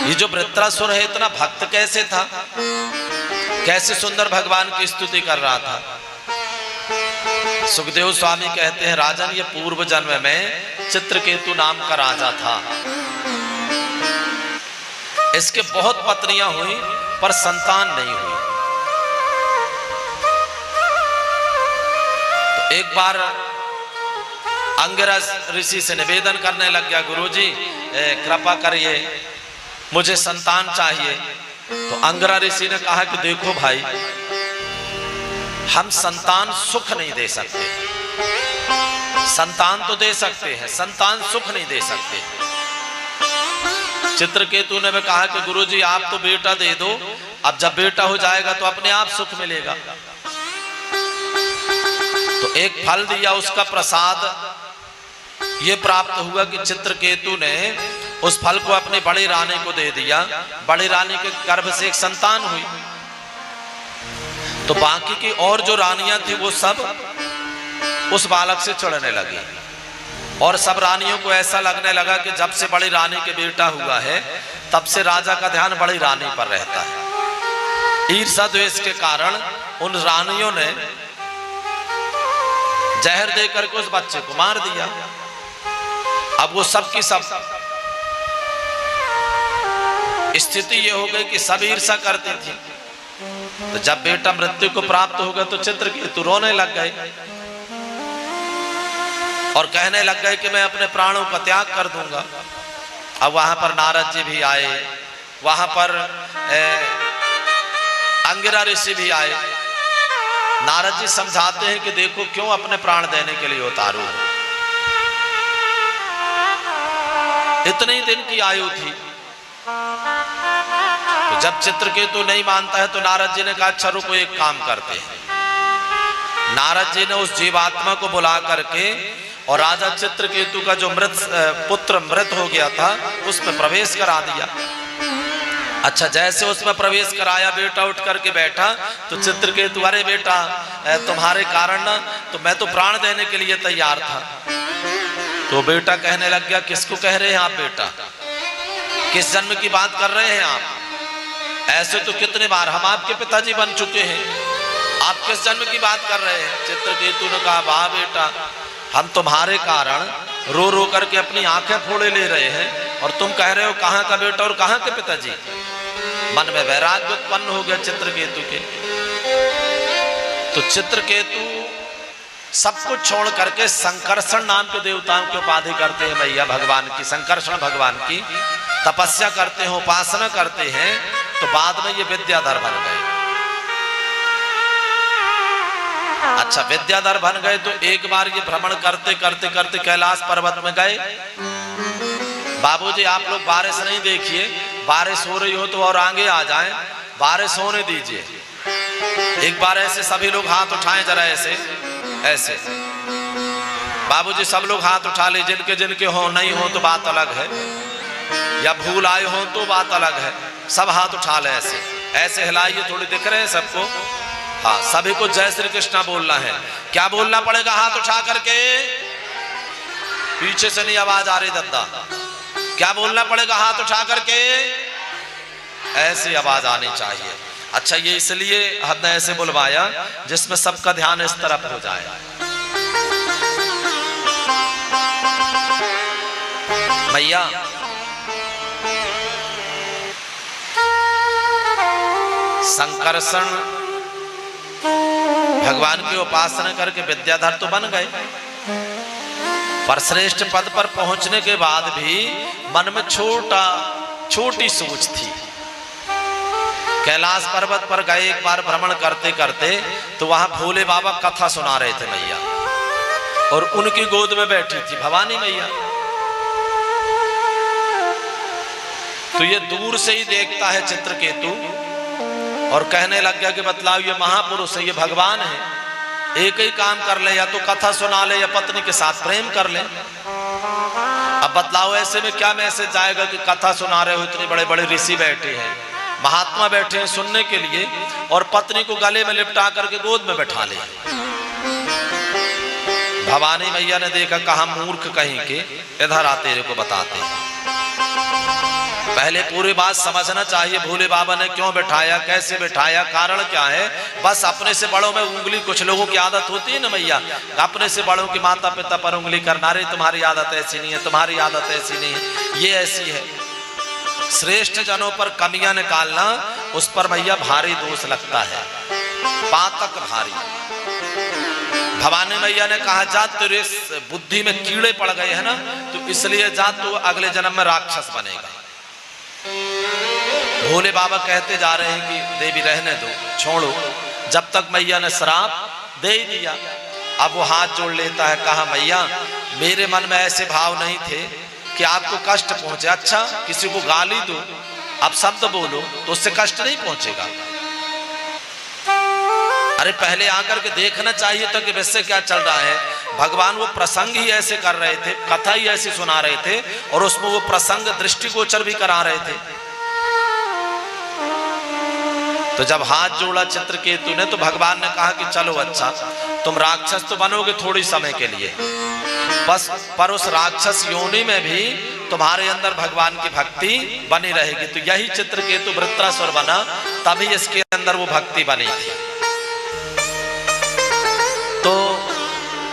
ये जो वृत्रासुर है इतना भक्त कैसे था, कैसे सुंदर भगवान की स्तुति कर रहा था। सुखदेव स्वामी कहते हैं, राजन ये पूर्व जन्म में चित्रकेतु नाम का राजा था। इसके बहुत पत्नियां हुई पर संतान नहीं हुई। तो एक बार अंगिरस ऋषि से निवेदन करने लग गया, गुरुजी कृपा करिए मुझे संतान चाहिए। तो अंगिरा ऋषि ने कहा कि देखो भाई, हम संतान सुख नहीं दे सकते। संतान तो दे सकते हैं, संतान सुख नहीं दे सकते। चित्रकेतु ने भी कहा कि गुरुजी आप तो बेटा दे दो, अब जब बेटा हो जाएगा तो अपने आप सुख मिलेगा। तो एक फल दिया, उसका प्रसाद ये प्राप्त हुआ कि चित्रकेतु ने उस फल को अपनी बड़ी रानी को दे दिया। बड़ी रानी के गर्भ से एक संतान हुई। तो बाकी की और जो रानियां थी वो सब उस बालक से चिढ़ने लगी, और सब रानियों को ऐसा लगने लगा कि जब से बड़ी रानी के बेटा हुआ है तब से राजा का ध्यान बड़ी रानी पर रहता है। ईर्ष्या द्वेष के कारण उन रानियों ने जहर देकर के उस बच्चे को मार दिया। अब वो सब की सब स्थिति ये हो गई कि सब ईर्ष्या करती थी। तो जब बेटा मृत्यु को प्राप्त हो गया तो चित्रकेतु रोने लग गए और कहने लग गए कि मैं अपने प्राणों का त्याग कर दूंगा। अब वहां पर नारद जी भी आए, वहां पर अंगिरा ऋषि भी आए। नारद जी समझाते हैं कि देखो क्यों अपने प्राण देने के लिए उतारू, इतने ही दिन की आयु थी। तो जब चित्रकेतु नहीं मानता है तो नारद जी ने कहा अच्छा रुको एक काम करते हैं। नारद जी ने उस जीवात्मा को बुला करके और राजा चित्रकेतु का जो पुत्र मृत हो गया था उसमें प्रवेश करा दिया। अच्छा जैसे उसमें प्रवेश कराया, बेटा उठ करके बैठा तो चित्रकेतु, अरे बेटा तुम्हारे कारण ना तो मैं तो प्राण देने के लिए तैयार था। तो बेटा कहने लग गया, किसको कह रहे हैं आप बेटा, किस जन्म की बात कर रहे हैं आप? ऐसे तो कितने बार हम आपके पिताजी बन चुके हैं, आप किस जन्म की बात कर रहे हैं? चित्रकेतु ने कहा वाह बेटा, हम तुम्हारे कारण रो रो करके अपनी आंखें फोड़े ले रहे हैं और तुम कह रहे हो कहाँ का बेटा और कहाँ के पिताजी। मन में वैराग्य उत्पन्न हो गया चित्रकेतु के। तो चित्रकेतु सब कुछ छोड़ करके संकर्षण नाम के देवताओं की उपाधि करते हैं भैया, भगवान की, संकर्षण भगवान की तपस्या करते हैं, उपासना करते हैं। तो बाद में ये विद्याधर बन गए। अच्छा विद्याधर बन गए तो एक बार ये भ्रमण करते करते करते कैलाश पर्वत में गए। बाबूजी आप लोग बारिश नहीं देखिए, बारिश हो रही हो तो और आगे आ जाएं, बारिश होने दीजिए। एक बार ऐसे सभी लोग हाथ उठाएं जरा, ऐसे ऐसे बाबूजी सब लोग हाथ उठा ले, जिनके जिनके हो, नहीं हो तो बात अलग है, या भूल आए हो तो बात अलग है। सब हाथ उठा ले, ऐसे ऐसे हिलाइए, थोड़ी दिख रहे हैं सबको? हाँ, सभी को जय श्री कृष्णा बोलना है। क्या बोलना पड़ेगा? हाथ उठा करके, पीछे से नहीं आवाज आ रही दद्दा, क्या बोलना पड़ेगा? हाथ उठा करके ऐसी आवाज आनी चाहिए। अच्छा ये इसलिए हमने ऐसे बुलवाया जिसमें सबका ध्यान इस तरफ हो जाए। भैया संकर्षण भगवान की उपासना करके विद्याधर तो बन गए, पर श्रेष्ठ पद पर पहुंचने के बाद भी मन में छोटी सोच थी। कैलाश पर्वत पर गए एक बार भ्रमण करते करते तो वहां भोले बाबा कथा सुना रहे थे मैया, और उनकी गोद में बैठी थी भवानी मैया। तो ये दूर से ही देखता है चित्रकेतु और कहने लग गया कि बतलाओ ये महापुरुष है, ये भगवान है, एक ही काम कर ले, या तो कथा सुना ले या पत्नी के साथ प्रेम कर ले। अब बतलाओ ऐसे में क्या मैसेज जाएगा कि कथा सुना रहे हो, इतने बड़े बड़े ऋषि बैठे हैं, महात्मा बैठे हैं सुनने के लिए, और पत्नी को गले में लिपटा करके गोद में बैठा ले। भवानी मैया ने देखा, कहा मूर्ख कहीं के, इधर आ तेरे को बताते हैं। पहले पूरी बात समझना चाहिए, भोले बाबा ने क्यों बैठाया, कैसे बैठाया, कारण क्या है। बस अपने से बड़ों में उंगली, कुछ लोगों की आदत होती है ना भैया, अपने से बड़ों की माता पिता पर उंगली करना, रे तुम्हारी आदत ऐसी नहीं है, तुम्हारी आदत ऐसी नहीं है, ये ऐसी है। श्रेष्ठ जनों पर कमियां निकालना, उस पर भैया भारी दोष लगता है, पातक भारी। भवानी मैया ने कहा जा तेरे बुद्धि में कीड़े पड़ गए हैं ना, तो इसलिए जा तू अगले जन्म में राक्षस बनेगा। भोले बाबा कहते जा रहे हैं कि देवी रहने दो, छोड़ो, जब तक मैया ने श्राप दे ही दिया। अब वो हाथ जोड़ लेता है, कहा मैया मेरे मन में ऐसे भाव नहीं थे कि आपको कष्ट पहुंचे। अच्छा किसी को गाली दो, अब शब्द बोलो तो उससे कष्ट नहीं पहुंचेगा। अरे पहले आकर के देखना चाहिए था कि वैसे क्या चल रहा है। भगवान वो प्रसंग ही ऐसे कर रहे थे, कथा ही ऐसी सुना रहे थे, और उसमें वो प्रसंग दृष्टिगोचर भी करा रहे थे। तो जब हाथ जोड़ा चित्रकेतु ने, तो भगवान ने कहा कि चलो अच्छा तुम राक्षस तो बनोगे थोड़ी समय के लिए, बस पर उस राक्षस योनि में भी तुम्हारे अंदर भगवान की भक्ति बनी रहेगी। तो यही चित्रकेतु वृत्रासुर बना, तभी इसके अंदर वो भक्ति बनी थी। तो